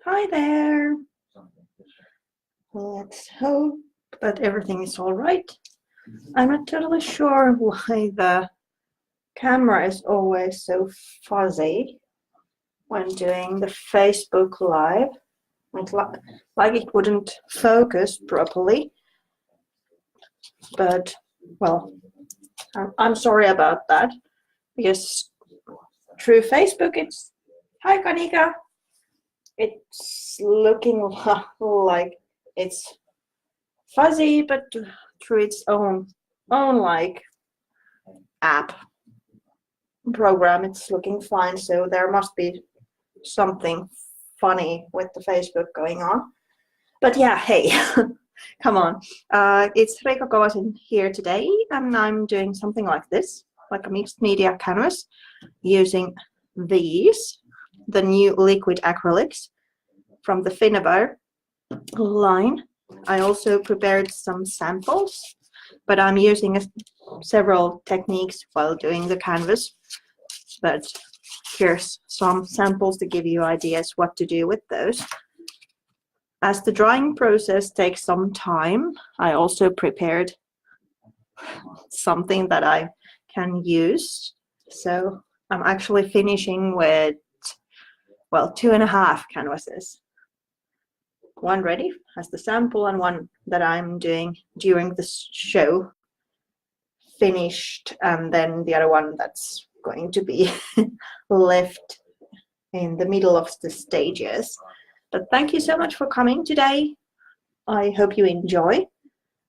Hi there. Let's hope that everything is all right. I'm not totally sure why the camera is always so fuzzy when doing the Facebook Live. Like it wouldn't focus properly. But, well, I'm sorry about that. Because through Facebook, it's... Hi, Kanika. It's looking like it's fuzzy, but through its own like app program, it's looking fine. So there must be something funny with the Facebook going on. But yeah, hey, come on. It's Reiko Kovasin here today, and I'm doing something like this, like a mixed media canvas, using the new Liquid Acrylics from the Finnabar line. I also prepared some samples, but I'm using several techniques while doing the canvas. But here's some samples to give you ideas what to do with those. As the drying process takes some time, I also prepared something that I can use. So I'm actually finishing with, well, 2.5 canvases. One ready as the sample and one that I'm doing during the show finished, and then the other one that's going to be left in the middle of the stages. But thank you so much for coming today. I hope you enjoy.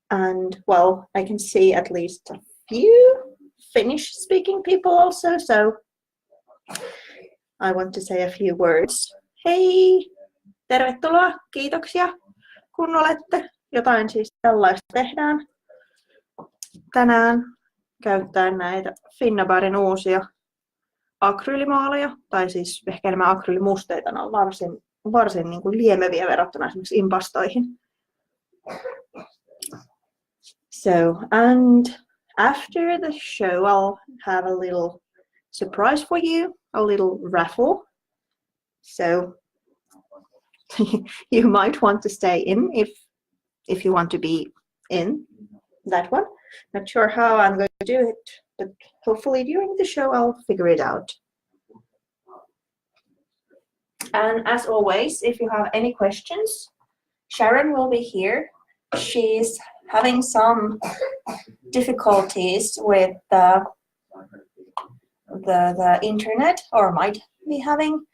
And well, I can see at least a few Finnish speaking people also, so I want to say a few words. Hey! Tervetuloa, kiitoksia kun olette. Jotain siis tällaista tehdään tänään käyttäen näitä Finnabarin uusia akryylimaaleja, tai siis ehkä enemmän akryylimusteita, ne on varsin niin kuin liemeviä verrattuna esimerkiksi impastoihin. So, and after the show I'll have a little surprise for you, a little raffle. So you might want to stay in if you want to be in that one. Not sure how I'm going to do it, but hopefully during the show I'll figure it out. And as always, if you have any questions, Sharon will be here. She's having some difficulties with the internet, or might be having,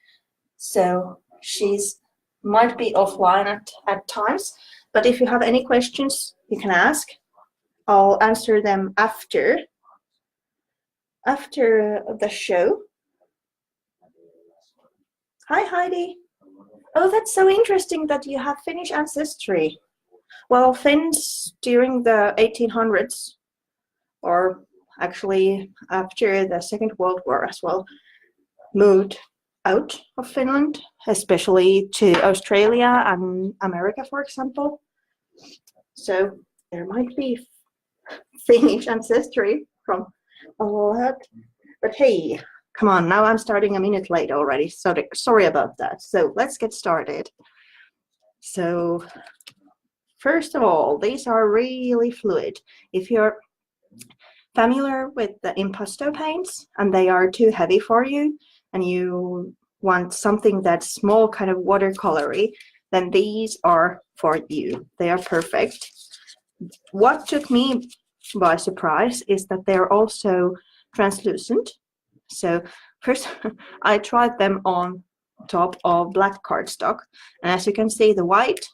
so she's might be offline at times, but if you have any questions, you can ask. I'll answer them after the show. Hi, Heidi. Oh, that's so interesting that you have Finnish ancestry. Well, Finns during the 1800s, or actually after the Second World War as well, moved out of Finland, especially to Australia and America, for example. So there might be Finnish ancestry from all that. But hey, come on, now I'm starting a minute late already. So sorry about that. So let's get started. So first of all, these are really fluid. If you're familiar with the impasto paints and they are too heavy for you, and you want something that's more kind of watercolory, then these are for you. They are perfect. What took me by surprise is that they're also translucent. So first I tried them on top of black cardstock, and as you can see, the white,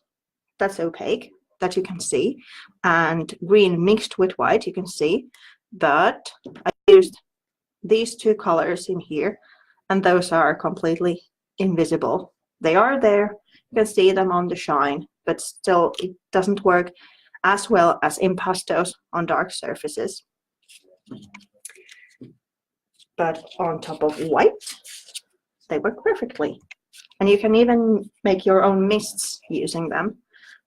that's opaque, that you can see, and green mixed with white, you can see, but I used these two colors in here, and those are completely invisible. They are there, you can see them on the shine, but still it doesn't work as well as impastos on dark surfaces. But on top of white, they work perfectly. And you can even make your own mists using them.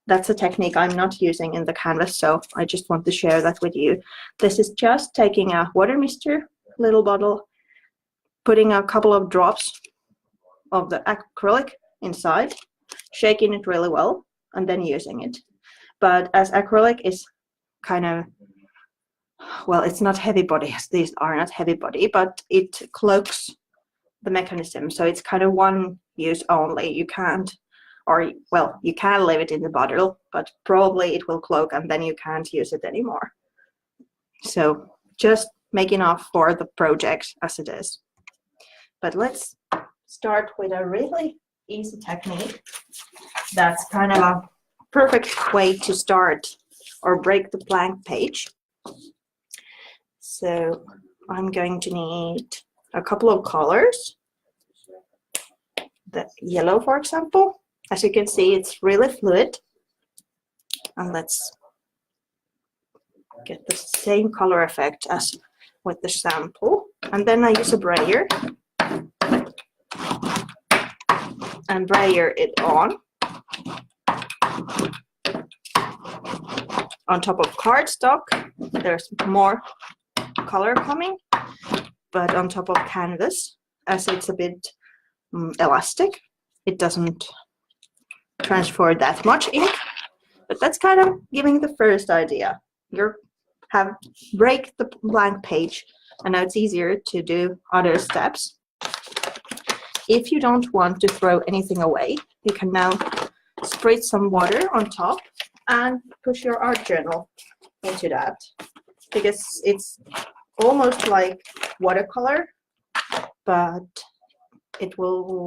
That's a technique I'm not using in the canvas, so I just want to share that with you. This is just taking a water mister, little bottle, putting a couple of drops of the acrylic inside, shaking it really well, and then using it. But as acrylic is kind of, well, it's not heavy body, as these are not heavy body, but it cloaks the mechanism. So it's kind of one use only. You can't, or well, you can leave it in the bottle, but probably it will cloak and then you can't use it anymore. So just make enough for the project as it is. But let's start with a really easy technique that's kind of a perfect way to start or break the blank page. So I'm going to need a couple of colors. The yellow, for example. As you can see, it's really fluid. And let's get the same color effect as with the sample. And then I use a brayer and brayer it on top of cardstock. There's more color coming, but on top of canvas, as it's a bit elastic, it doesn't transfer that much ink. But that's kind of giving the first idea. You have break the blank page, and now it's easier to do other steps. If you don't want to throw anything away, you can now spritz some water on top and push your art journal into that, because it's almost like watercolor, but it will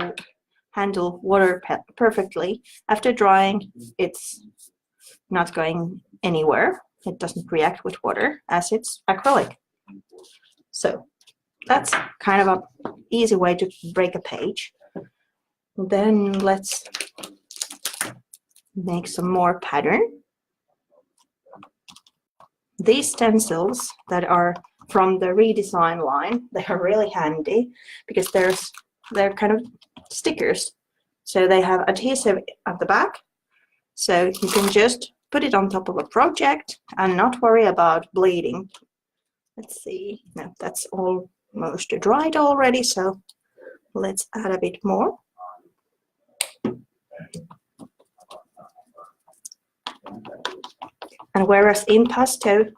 handle water perfectly. After drying, it's not going anywhere. It doesn't react with water as it's acrylic. So that's kind of an easy way to break a page. Then let's make some more pattern. These stencils that are from the redesign line, they are really handy because they're kind of stickers. So they have adhesive at the back. So you can just put it on top of a project and not worry about bleeding. Let's see, no, that's almost dried already, so let's add a bit more. And whereas impasto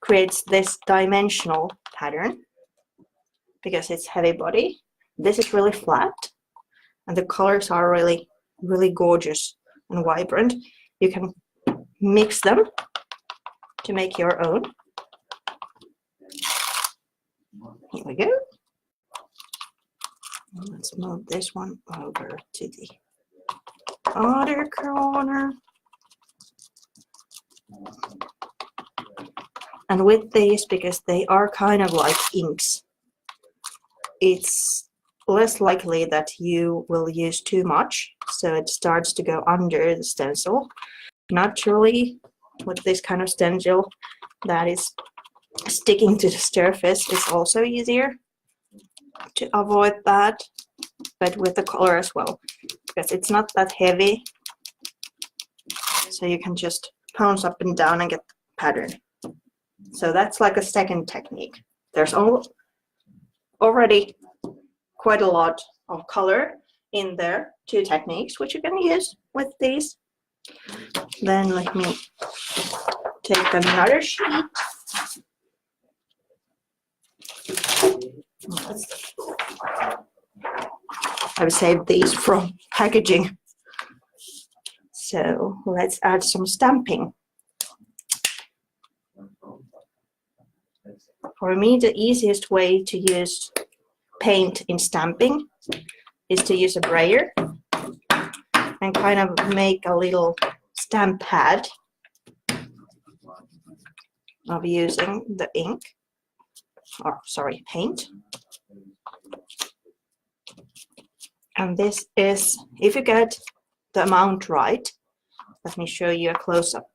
creates this dimensional pattern because it's heavy body, this is really flat and the colors are really, really gorgeous and vibrant. You can mix them to make your own. Here we go. Let's move this one over to the other corner. And with these, because they are kind of like inks, it's less likely that you will use too much, so it starts to go under the stencil. Naturally, with this kind of stencil that is sticking to the surface, it's also easier to avoid that, but with the color as well, because it's not that heavy, so you can just pounce up and down and get the pattern. So that's like a second technique. There's already quite a lot of color in there, two techniques which you can use with these. Then let me take another sheet. I've saved these from packaging. So let's add some stamping. For me, the easiest way to use paint in stamping is to use a brayer and kind of make a little stamp pad of using the ink, or sorry, paint. And this is, if you get the amount right, let me show you a close-up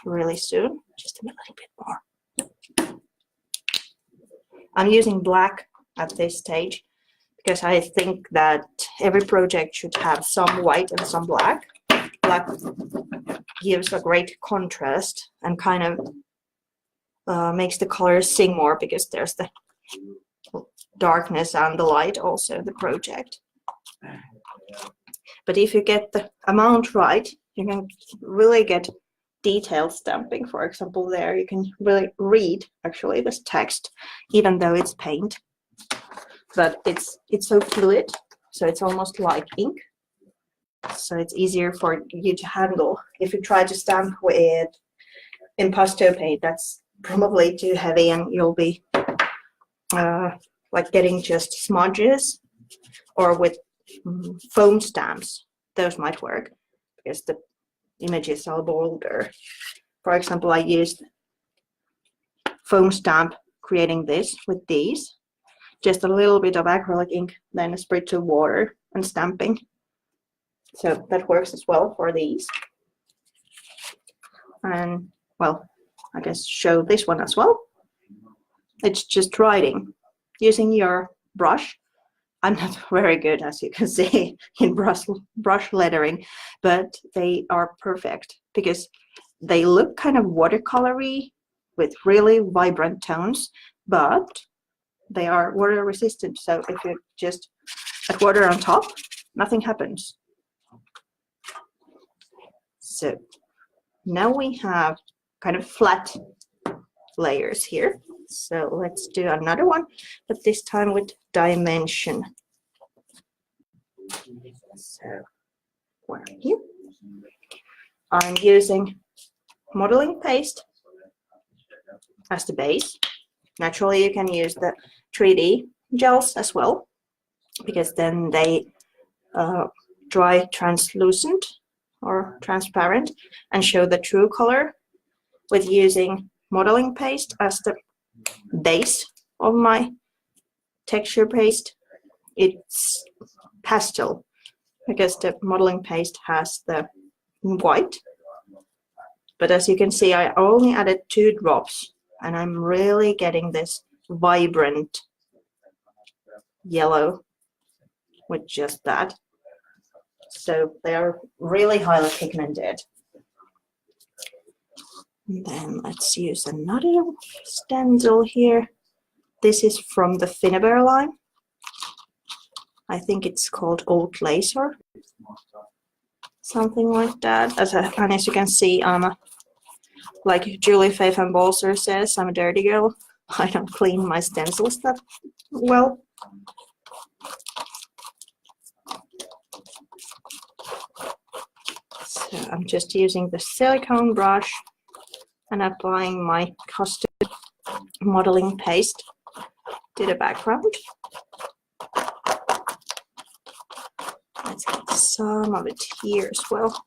really soon, just a little bit more. I'm using black at this stage because I think that every project should have some white and some black. Black gives a great contrast and kind of makes the colors sing more, because there's the darkness and the light also in the project. But if you get the amount right, you can really get detailed stamping. For example, there you can really read actually this text, even though it's paint. But it's so fluid, so it's almost like ink. So it's easier for you to handle. If you try to stamp with impasto paint, that's probably too heavy, and you'll be like getting just smudges. Or with foam stamps, those might work because the images are bolder. For example, I used foam stamp creating this with these, just a little bit of acrylic ink, then a spray to water and stamping. So that works as well for these. And well, I guess show this one as well. It's just writing using your brush. I'm not very good, as you can see, in brush lettering, but they are perfect because they look kind of watercolory with really vibrant tones, but they are water resistant. So if you just add water on top, nothing happens. So now we have kind of flat layers here. So let's do another one, but this time with dimension. So where are you? I'm using modeling paste as the base. Naturally, you can use the 3D gels as well, because then they dry translucent or transparent and show the true color. With using modeling paste as the base of my texture paste, it's pastel because the modeling paste has the white. But as you can see, I only added 2 drops, and I'm really getting this vibrant yellow with just that. So they are really highly pigmented. And then let's use another stencil here. This is from the Finnabair line. I think it's called Old Laser. Something like that. And as you can see, I'm like Julie Faith and Balser says, I'm a dirty girl. I don't clean my stencils that well. So I'm just using the silicone brush and applying my custom modeling paste to the background. Let's get some of it here as well,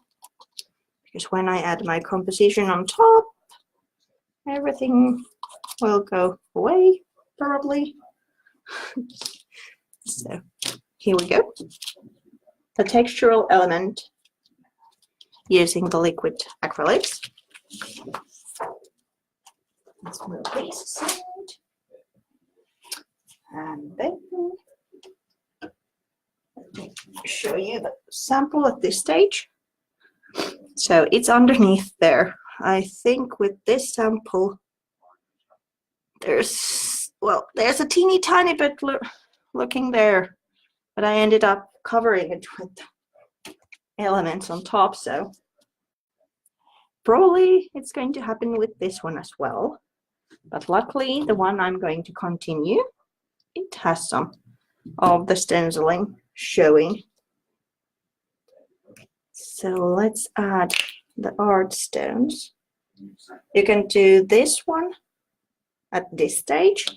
because when I add my composition on top, everything will go away, probably. So here we go. The textural element using the liquid acrylics. Let's move this aside. And then let me show you the sample at this stage. So it's underneath there. I think with this sample, there's a teeny tiny bit looking there, but I ended up covering it with elements on top. So probably it's going to happen with this one as well. But luckily, the one I'm going to continue, it has some of the stenciling showing. So let's add the art stones. You can do this one at this stage,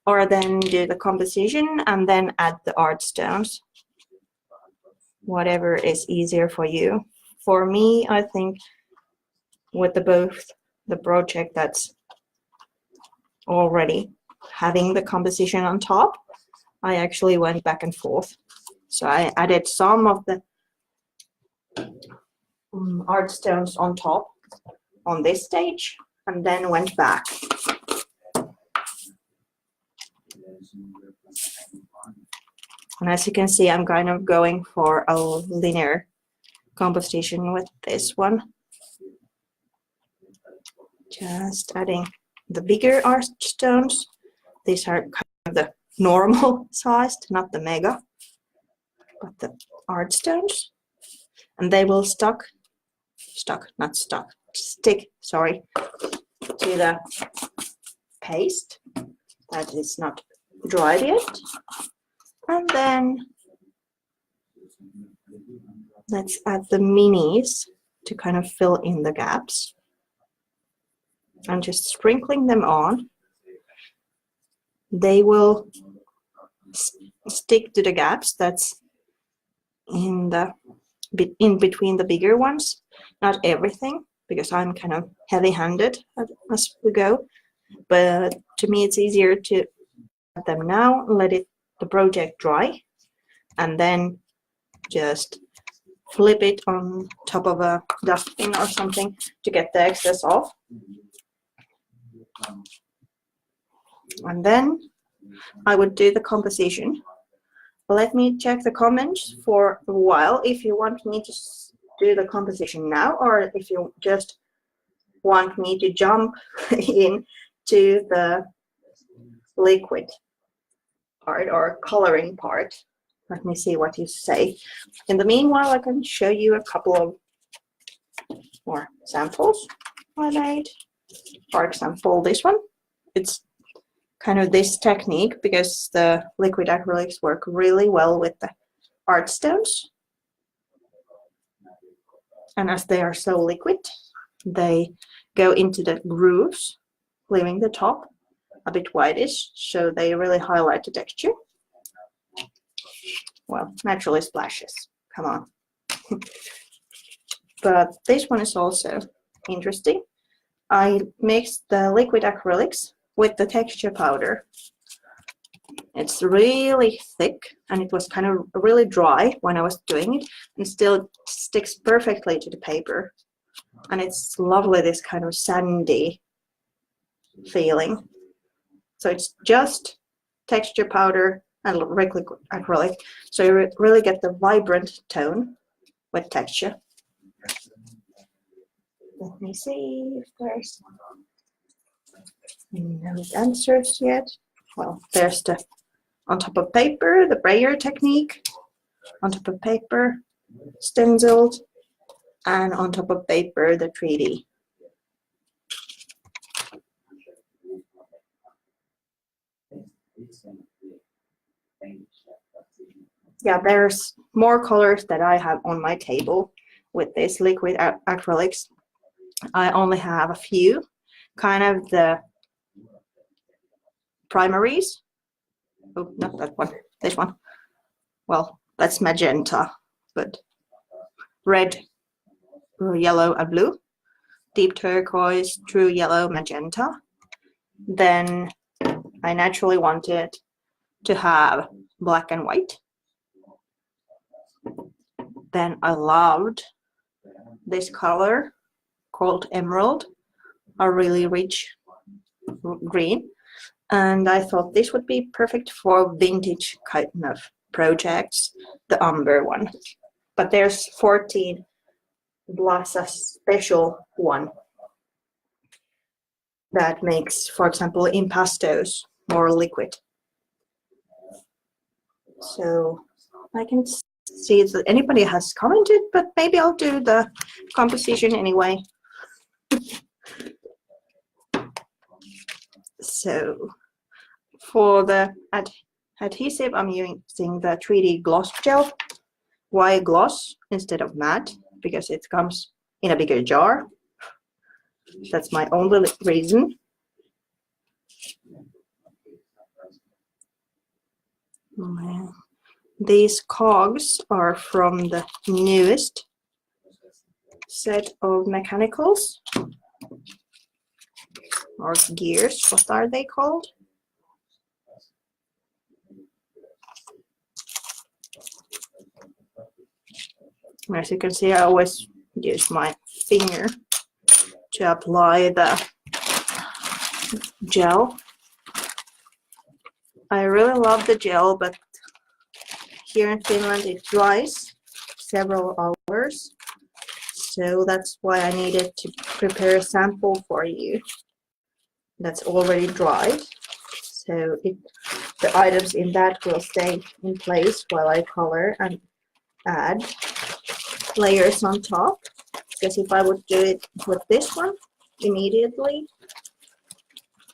or then do the composition and then add the art stones. Whatever is easier for you. For me, I think with both the project that's already having the composition on top, I actually went back and forth. So I added some of the art stones on top on this stage and then went back. And as you can see, I'm kind of going for a linear composition with this one. Just adding the bigger art stones. These are kind of the normal sized, not the mega, but the art stones. and they will stick, sorry, to the paste that is not dried yet. And then let's add the minis to kind of fill in the gaps. I'm just sprinkling them on. They will stick to the gaps that's in between the bigger ones. Not everything, because I'm kind of heavy-handed as we go. But to me, it's easier to add them now, let the project dry, and then just flip it on top of a dustbin or something to get the excess off. And then I would do the composition. Let me check the comments for a while if you want me to do the composition now, or if you just want me to jump in to the liquid part or coloring part. Let me see what you say. In the meanwhile, I can show you a couple of more samples I made. For example, this one. It's kind of this technique because the liquid acrylics work really well with the art stones. And as they are so liquid, they go into the grooves, leaving the top a bit whitish, so they really highlight the texture. Well, naturally splashes, come on. But this one is also interesting. I mixed the liquid acrylics with the texture powder. It's really thick, and it was kind of really dry when I was doing it, and still sticks perfectly to the paper. And it's lovely, this kind of sandy feeling. So it's just texture powder and liquid acrylic, so you really get the vibrant tone with texture. Let me see if there's no answers yet. Well, there's the on top of paper, the brayer technique, on top of paper, stenciled, and on top of paper, the 3D. Yeah, there's more colors that I have on my table with this liquid acrylics. I only have a few, kind of the primaries. Oh, not that one, this one. Well, that's magenta, but red, yellow, and blue. Deep turquoise, true yellow, magenta. Then I naturally wanted to have black and white. Then I loved this color called emerald, a really rich green. And I thought this would be perfect for vintage kind of projects, the umber one. But there's 14 plus a special one that makes, for example, impastos more liquid. So I can see that anybody has commented, but maybe I'll do the composition anyway. So for the adhesive, I'm using the 3D gloss gel. Why gloss instead of matte? Because it comes in a bigger jar. That's my only reason. These cogs are from the newest set of mechanicals, or gears, what are they called? As you can see, I always use my finger to apply the gel. I really love the gel, but here in Finland it dries several hours. So that's why I needed to prepare a sample for you that's already dried. So the items in that will stay in place while I color and add. layers on top, because if I would do it with this one immediately,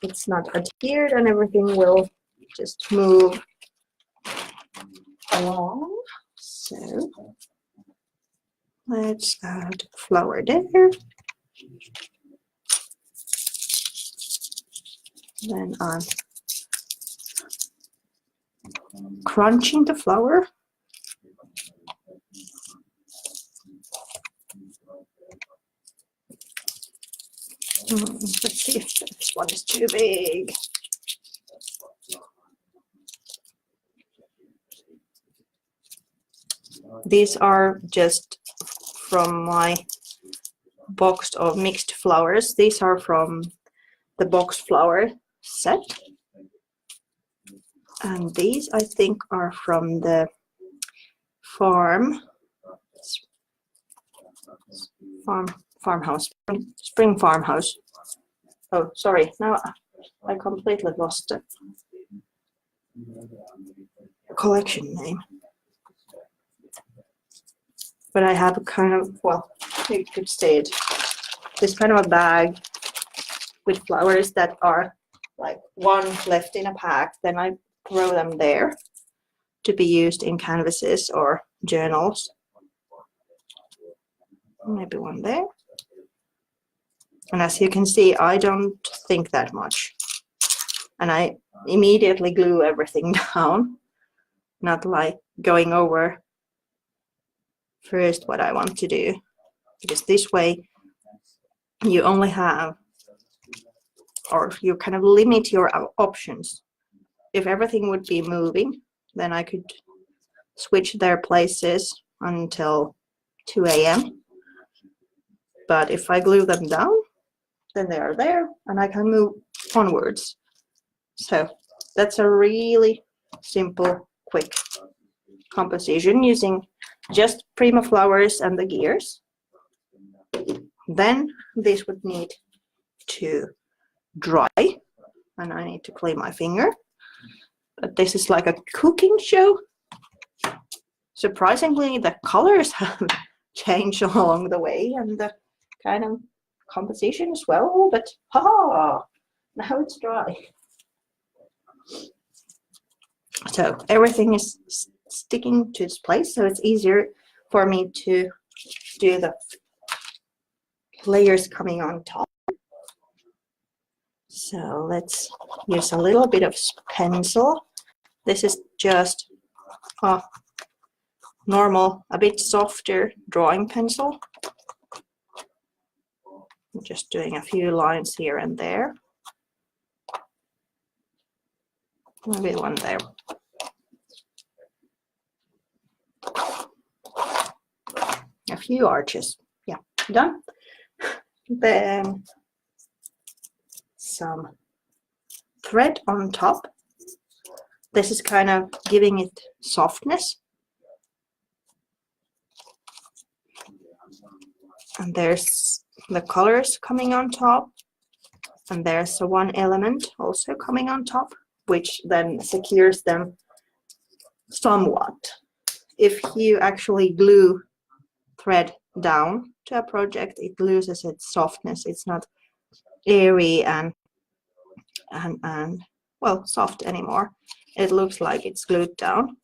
it's not adhered and everything will just move along. So let's add flour there. Then I'm crunching the flour. Let's see if this one is too big. These are just from my box of mixed flours. These are from the box flour set. And these I think are from the farmhouse, spring farmhouse. Oh, sorry, now I completely lost the collection name. But I have a kind of, well, you could say it, this kind of a bag with flowers that are like one left in a pack. Then I throw them there to be used in canvases or journals. Maybe one there. And as you can see, I don't think that much. And I immediately glue everything down, not like going over first what I want to do. Because this way you only have, or you kind of limit your options. If everything would be moving, then I could switch their places until 2 a.m. But if I glue them down, then they are there and I can move onwards. So that's a really simple, quick composition using just Prima flowers and the gears. Then this would need to dry and I need to clean my finger. But this is like a cooking show. Surprisingly, the colors have changed along the way and the kind of composition as well, but now it's dry. So everything is sticking to its place, so it's easier for me to do the layers coming on top. So let's use a little bit of pencil. This is just a normal, a bit softer drawing pencil. I'm just doing a few lines here and there. Maybe one there. A few arches. Yeah, done. Then some thread on top. This is kind of giving it softness. And there's the colors coming on top. And there's one element also coming on top, which then secures them somewhat. If you actually glue thread down to a project, it loses its softness. It's not airy and well, soft anymore. It looks like it's glued down.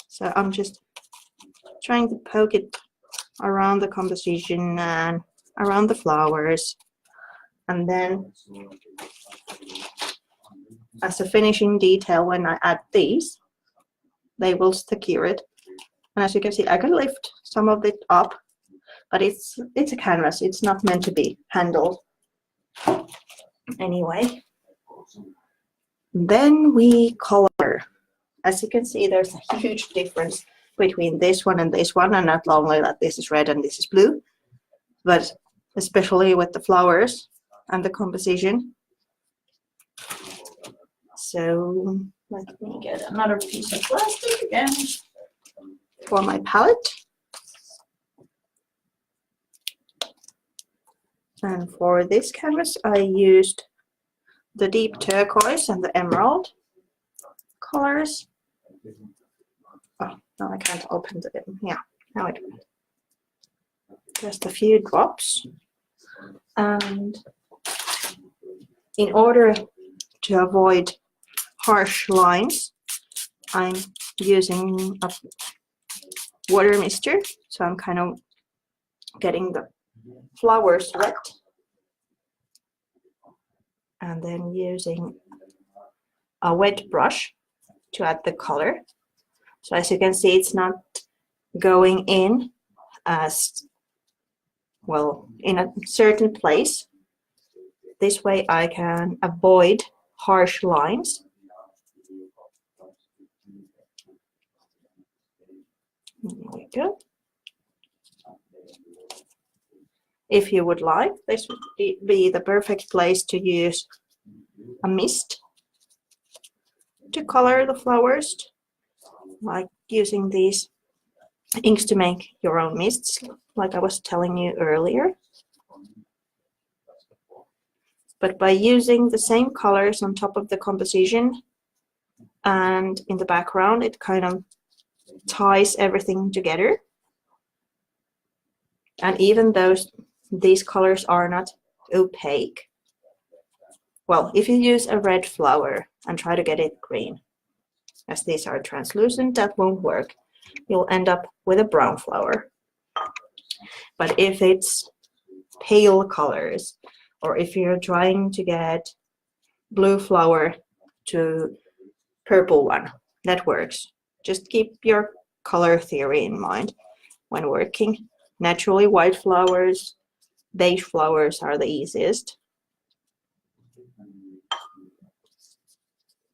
So I'm just trying to poke it around the composition and around the flowers. And then as a finishing detail, when I add these, they will secure it. And as you can see, I can lift some of it up, but it's a canvas. It's not meant to be handled anyway. Then we color. As you can see, there's a huge difference between this one, and not only that this is red and this is blue, but especially with the flowers and the composition. So let me get another piece of plastic again for my palette. And for this canvas, I used the deep turquoise and the emerald colors. Oh, no, I can't open the, yeah, now I do. just a few drops. And in order to avoid harsh lines, I'm using a water mister. So I'm kind of getting the flowers wet and then using a wet brush to add the color. So as you can see, it's not going in as well in a certain place. This way I can avoid harsh lines. There we go. If you would like, this would be the perfect place to use a mist to color the flowers, like using these inks to make your own mists, like I was telling you earlier. But by using the same colors on top of the composition and in the background, it kind of ties everything together. And even though these colors are not opaque, well, if you use a red flower and try to get it green, as these are translucent, that won't work. You'll end up with a brown flower. But if it's pale colors, or if you're trying to get blue flower to purple one, that works. Just keep your color theory in mind when working. Naturally, white flowers, beige flowers are the easiest.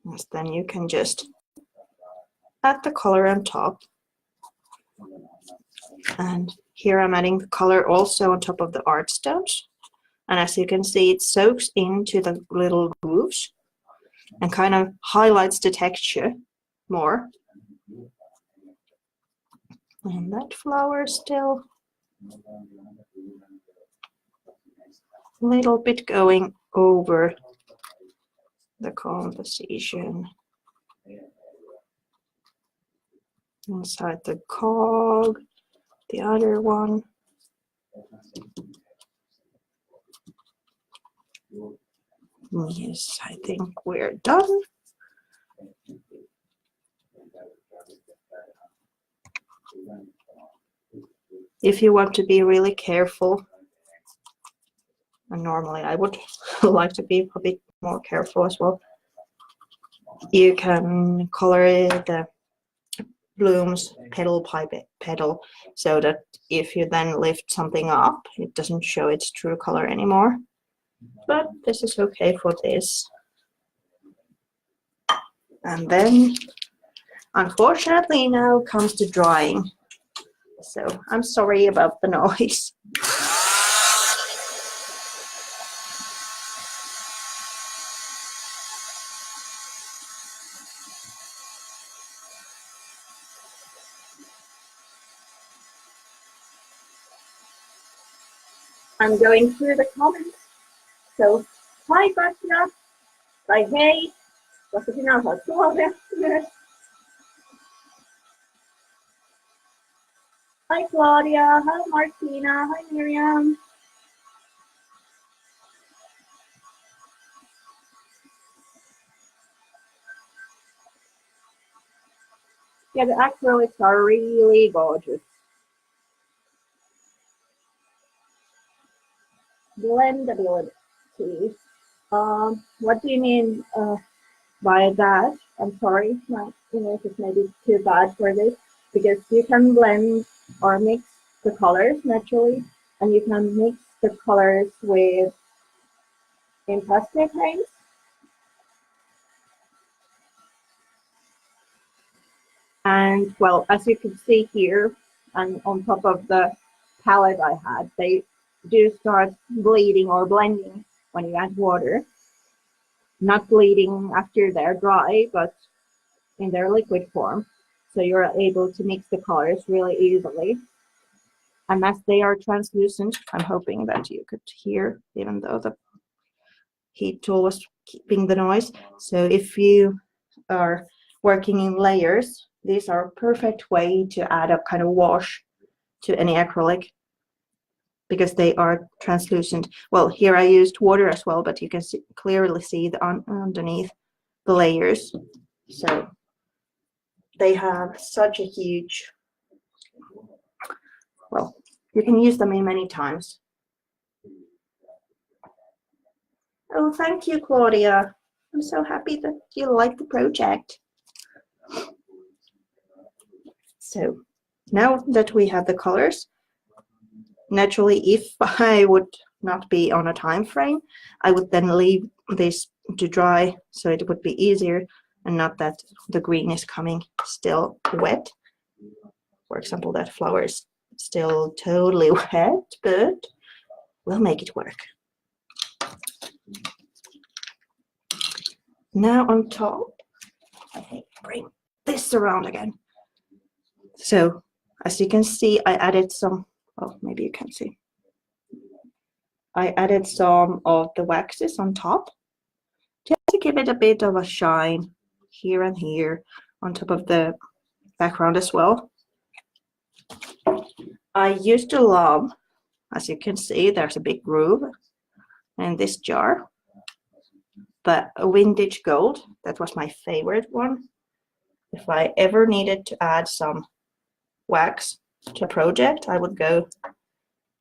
And then you can just add the color on top. And here I'm adding the color also on top of the art stones. And as you can see, it soaks into the little grooves and kind of highlights the texture more. And that flower still a little bit going over the composition. Inside the cog, the other one. Yes, I think we're done. If you want to be really careful, and normally I would like to be a bit more careful as well, you can color the blooms petal by petal, so that if you then lift something up, it doesn't show its true color anymore. But this is okay for this. And then, unfortunately, now comes to drying. So I'm sorry about the noise. I'm going through the comments. So, hi Katja, tai hei, koska sinä osaat suomea myös. Hi Claudia, hi Martina, hi Miriam. Yeah, the acrylics are really gorgeous. Blendability. What do you mean by that? I'm sorry, my English is maybe too bad for this, because you can blend or mix the colors naturally, and you can mix the colors with impasto paints. And well, as you can see here, and on top of the palette I had, they do start bleeding or blending when you add water. Not bleeding after they're dry, but in their liquid form. So you're able to mix the colors really easily. And as they are translucent, I'm hoping that you could hear, even though the heat tool was keeping the noise. So if you are working in layers, these are a perfect way to add a kind of wash to any acrylic. because they are translucent. Well, here I used water as well, but you can clearly see the underneath the layers. So they have such a huge, well, you can use them in many times. Oh, thank you, Claudia. I'm so happy that you like the project. So now that we have the colors, naturally, if I would not be on a time frame, I would then leave this to dry so it would be easier and not that the green is coming still wet. For example, that flower is still totally wet, but we'll make it work. Now on top, I think bring this around again. So as you can see, I added some, well, maybe you can see. I added some of the waxes on top just to give it a bit of a shine here and here on top of the background as well. I used to love, as you can see, there's a big groove in this jar, but a vintage gold, that was my favorite one. If I ever needed to add some wax to a project, I would go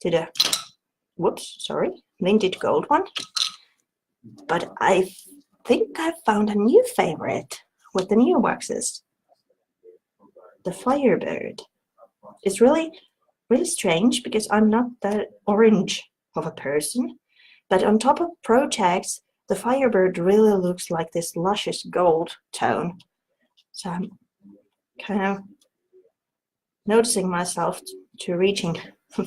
to the, vintage gold one. But I think I found a new favorite with the new waxes. The Firebird. It's really strange because I'm not that orange of a person, but on top of projects, the Firebird really looks like this luscious gold tone. So I'm kind of noticing myself to reaching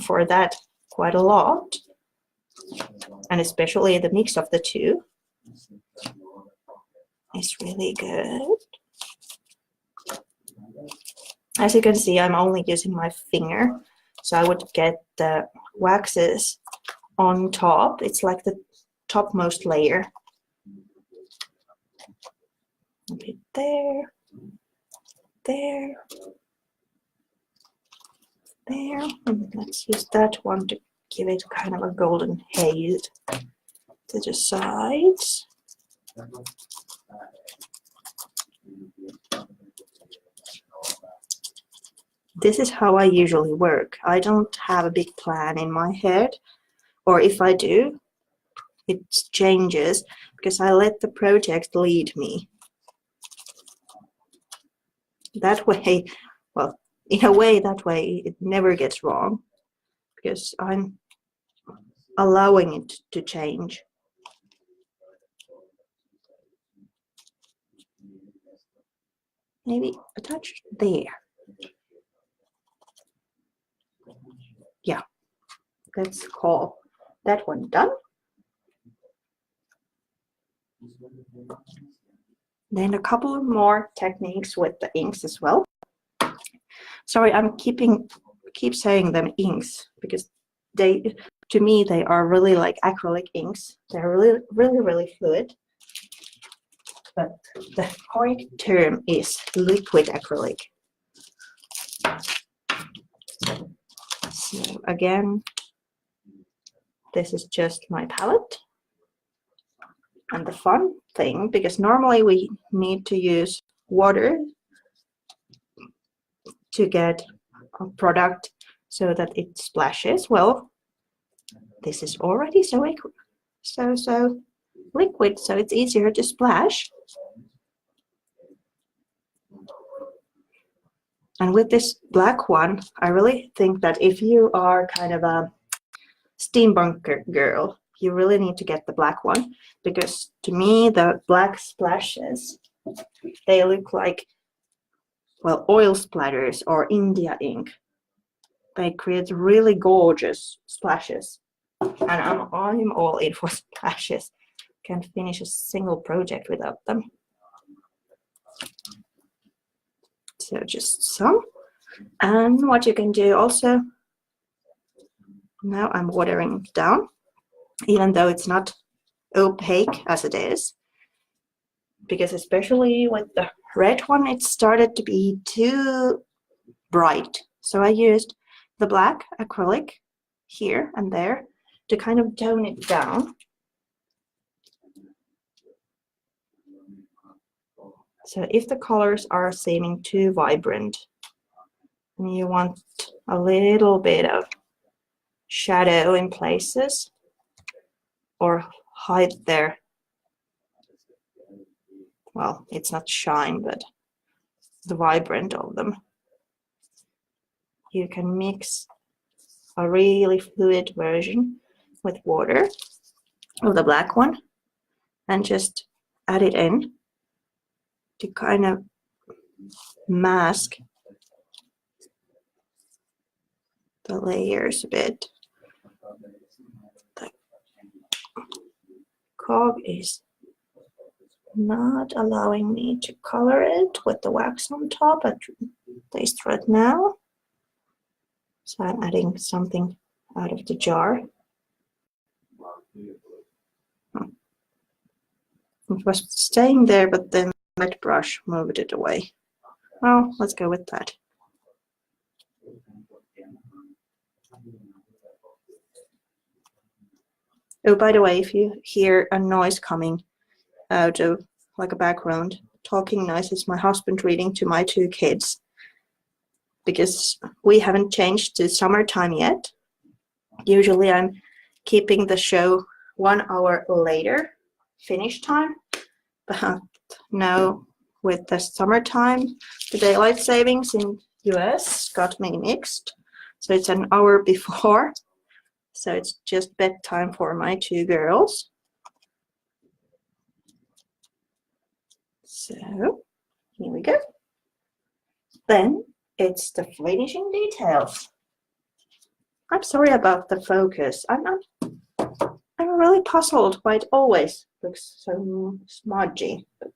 for that quite a lot, and especially the mix of the two is really good. As you can see, I'm only using my finger, so I would get the waxes on top. It's like the topmost layer. A bit there, there, there, and let's use that one to give it kind of a golden haze to the sides. This is how I usually work. I don't have a big plan in my head, or if I do, it changes because I let the project lead me. That way, well, in a way, that way it never gets wrong because I'm allowing it to change. Maybe a touch there. Yeah, let's call that one done. Then a couple more techniques with the inks as well. Sorry, I'm keep saying them inks because they, to me, they are really like acrylic inks. They're really fluid. But the correct term is liquid acrylic. So again, this is just my palette. And the fun thing, because normally we need to use water to get a product so that it splashes. Well, this is already so liquid, so it's easier to splash. And with this black one, I really think that if you are kind of a steampunk girl, you really need to get the black one, because to me the black splashes, they look like, well, oil splatters or India ink. They create really gorgeous splashes, and I'm all in for splashes. Can't finish a single project without them. So just some. And what you can do also, now I'm watering down, even though it's not opaque as it is, because especially with the red one, it started to be too bright. So I used the black acrylic here and there to kind of tone it down. So if the colors are seeming too vibrant and you want a little bit of shadow in places or hide their, well, it's not shine, but the vibrant of them, you can mix a really fluid version with water of the black one and just add it in to kind of mask the layers a bit. The cog is not allowing me to color it with the wax on top, at least right now. So I'm adding something out of the jar. It was staying there, but then the wet brush moved it away. Well, let's go with that. Oh, by the way, if you hear a noise coming out of like a background, talking noise, is my husband reading to my 2 kids, because we haven't changed to summertime yet. Usually I'm keeping the show 1 hour later finish time, but now with the summertime, the daylight savings in US got me mixed, so it's an hour before. So it's just bedtime for my 2 girls. So here we go. Then it's the finishing details. I'm sorry about the focus. I'm really puzzled why it always looks so smudgy, but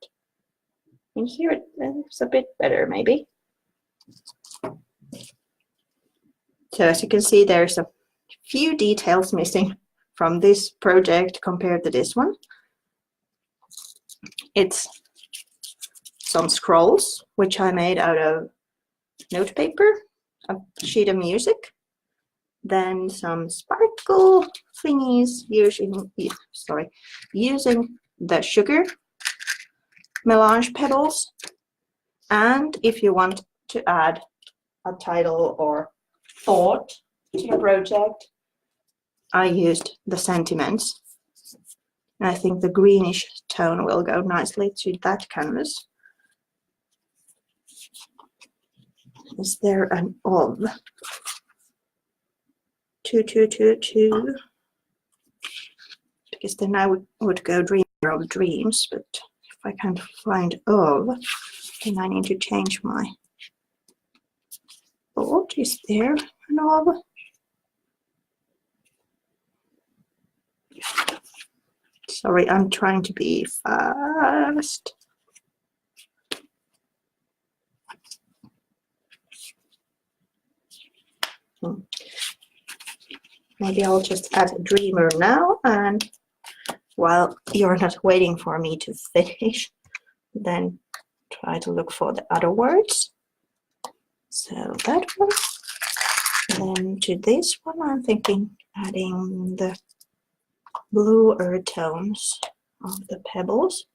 in here it's a bit better maybe. So as you can see, there's a few details missing from this project compared to this one. It's some scrolls, which I made out of note paper, a sheet of music, then some sparkle thingies using the sugar melange petals. And if you want to add a title or thought to your project, I used the sentiments. And I think the greenish tone will go nicely to that canvas. Is there an of? 2, 2, 2, 2. Because then I would go dreamer of dreams, but if I can't find of, then I need to change my thought. Is there an of? Sorry, I'm trying to be fast. Maybe I'll just add a dreamer now, and while you're not waiting for me to finish, then try to look for the other words. So that one. Then to this one, I'm thinking adding the bluer tones of the pebbles.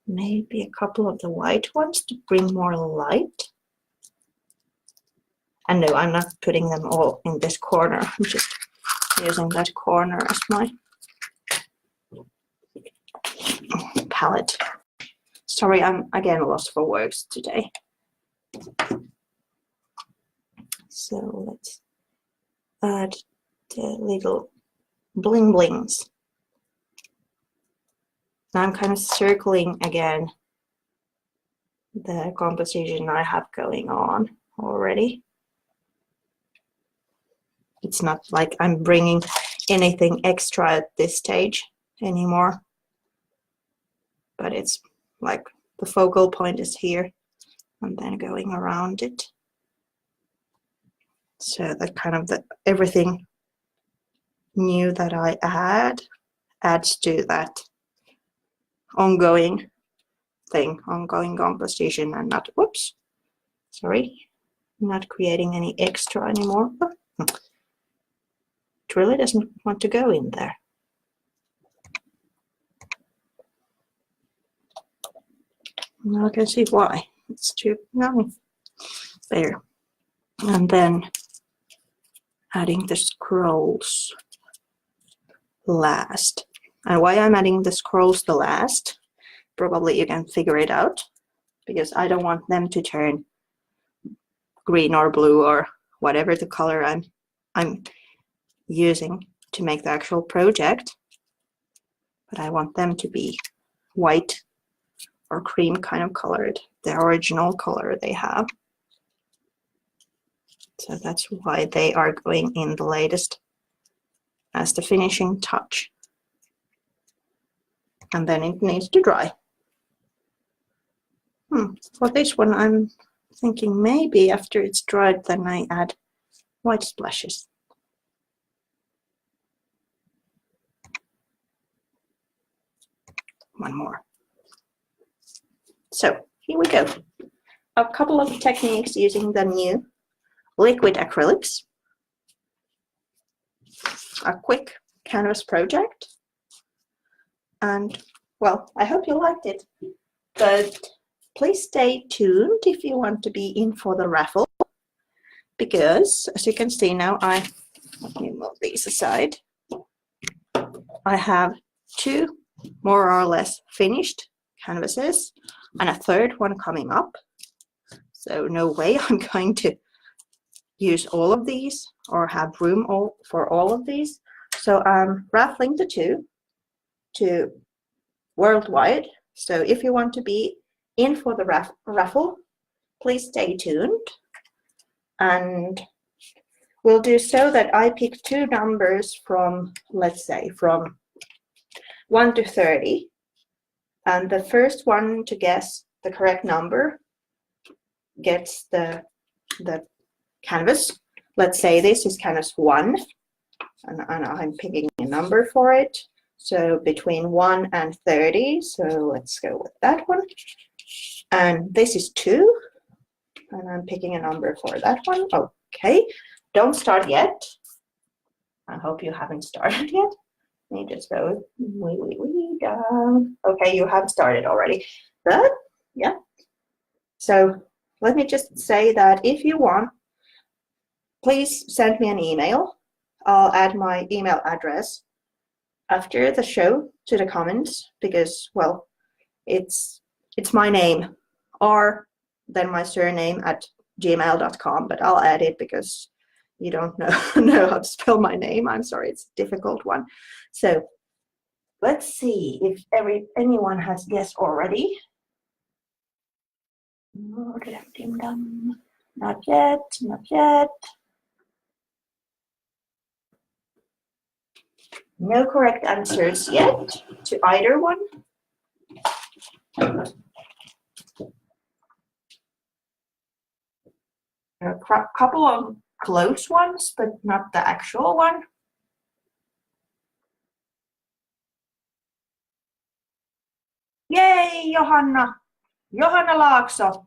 Maybe a couple of the white ones to bring more light. And no, I'm not putting them all in this corner. I'm just using that corner as my palette. Sorry, I'm again lost for words today. So let's add the little bling blings. Now I'm kind of circling again the composition I have going on already. It's not like I'm bringing anything extra at this stage anymore, but it's like the focal point is here and then going around it. So that kind of everything new that I add adds to that ongoing thing, ongoing composition, and not, whoops, sorry, not creating any extra anymore. It really doesn't want to go in there. Now I can see why. It's too no there. And then adding the scrolls last. And why I'm adding the scrolls the last, probably you can figure it out, because I don't want them to turn green or blue or whatever the color I'm using to make the actual project, but I want them to be white or cream kind of colored, the original color they have. So that's why they are going in the latest as the finishing touch. And then it needs to dry. For this one, I'm thinking maybe after it's dried, then I add white splashes. One more. So here we go. A couple of techniques using the new Liquid Acrylics. A quick canvas project. And well, I hope you liked it. But please stay tuned if you want to be in for the raffle. Because as you can see now, let me move these aside. I have 2 more or less finished canvases and a third one coming up. So no way I'm going to use all of these or have room for all of these. So I'm raffling the 2 to worldwide. So if you want to be in for the raffle, please stay tuned. And we'll do so that I pick 2 numbers from, let's say, from 1 to 30. And the first one to guess the correct number gets the canvas. Let's say this is canvas 1, and I'm picking a number for it. So between 1 and 30. So let's go with that one. And this is 2. And I'm picking a number for that one. Okay, don't start yet. I hope you haven't started yet. Let me just go down. Okay, you have started already. But yeah. So let me just say that if you want, please send me an email. I'll add my email address after the show to the comments because, well, it's my name or then my surname at gmail.com, but I'll add it because you don't know how to spell my name. I'm sorry, it's a difficult one. So let's see if anyone has guessed already. Not yet, not yet. No correct answers yet to either one. A couple of close ones, but not the actual one. Yay, Johanna! Johanna Laakso,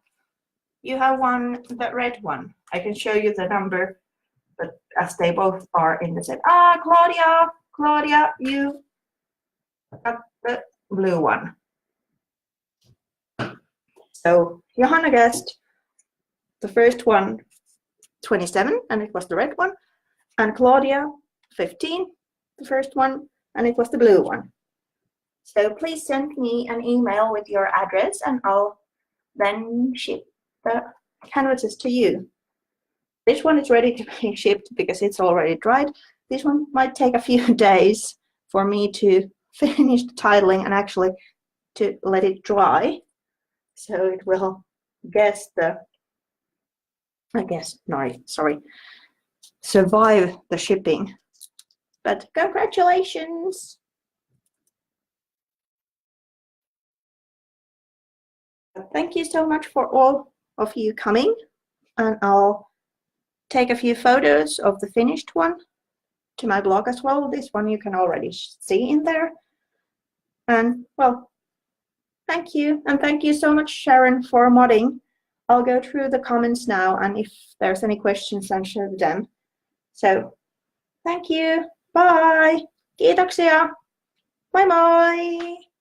you have won the red one. I can show you the number, but as they both are in the set. Claudia, you got the blue one. So Johanna guessed the first one 27, and it was the red one, and Claudia 15, the first one, and it was the blue one. So please send me an email with your address and I'll then ship the canvases to you. This one is ready to be shipped because it's already dried. This one might take a few days for me to finish the titling and actually to let it dry. So it will survive the shipping. But congratulations! Thank you so much for all of you coming, and I'll take a few photos of the finished one to my blog as well. This one you can already see in there. And well, thank you, and thank you so much, Sharon, for modding. I'll go through the comments now, and if there's any questions, answer them. So Thank you. Bye. Kiitoksia. Moi moi.